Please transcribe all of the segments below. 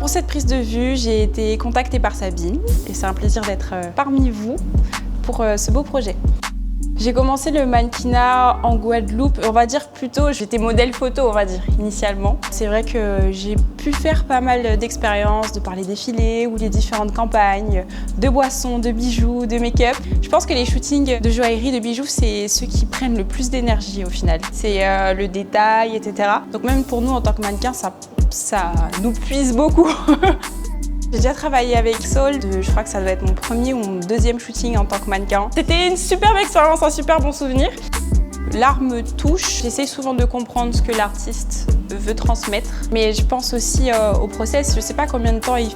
Pour cette prise de vue, j'ai été contactée par Sabine et c'est un plaisir d'être parmi vous pour ce beau projet. J'ai commencé le mannequinat en Guadeloupe, on va dire plutôt, j'étais modèle photo, on va dire, initialement. C'est vrai que j'ai pu faire pas mal d'expériences, de par les défilés ou les différentes campagnes, de boissons, de bijoux, de make-up. Je pense que les shootings de joaillerie, de bijoux, c'est ceux qui prennent le plus d'énergie au final. C'est le détail, etc. Donc même pour nous, en tant que mannequin, ça nous puise beaucoup. J'ai déjà travaillé avec Saul, je crois que ça doit être mon premier ou mon deuxième shooting en tant que mannequin. C'était une superbe expérience, un super bon souvenir. L'art me touche, j'essaye souvent de comprendre ce que l'artiste veut transmettre. Mais je pense aussi au process, je sais pas combien de temps il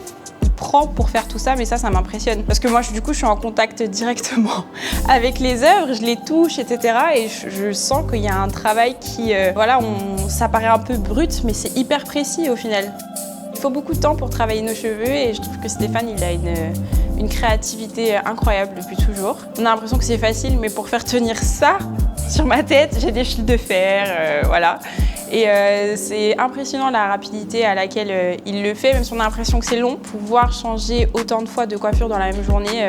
prend pour faire tout ça, mais ça m'impressionne. Parce que moi, du coup, je suis en contact directement avec les œuvres, je les touche, etc. Et je sens qu'il y a un travail qui, ça paraît un peu brut, mais c'est hyper précis au final. Il faut beaucoup de temps pour travailler nos cheveux et je trouve que Stéphane, il a une créativité incroyable depuis toujours. On a l'impression que c'est facile, mais pour faire tenir ça sur ma tête, j'ai des fils de fer, voilà. Et c'est impressionnant la rapidité à laquelle il le fait, même si on a l'impression que c'est long. Pouvoir changer autant de fois de coiffure dans la même journée,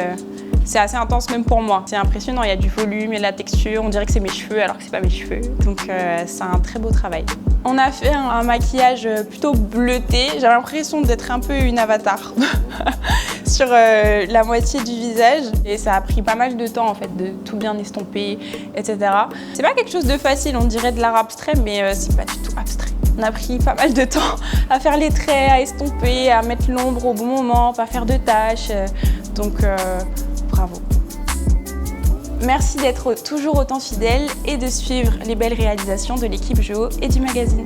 c'est assez intense même pour moi. C'est impressionnant, il y a du volume, il y a de la texture, on dirait que c'est mes cheveux alors que c'est pas mes cheveux. Donc c'est un très beau travail. On a fait un maquillage plutôt bleuté. J'ai l'impression d'être un peu une avatar sur la moitié du visage. Et ça a pris pas mal de temps en fait, de tout bien estomper, etc. C'est pas quelque chose de facile, on dirait de l'art abstrait, mais c'est pas du tout abstrait. On a pris pas mal de temps à faire les traits, à estomper, à mettre l'ombre au bon moment, pas faire de taches. Donc bravo. Merci d'être toujours autant fidèle et de suivre les belles réalisations de l'équipe Géo et du magazine.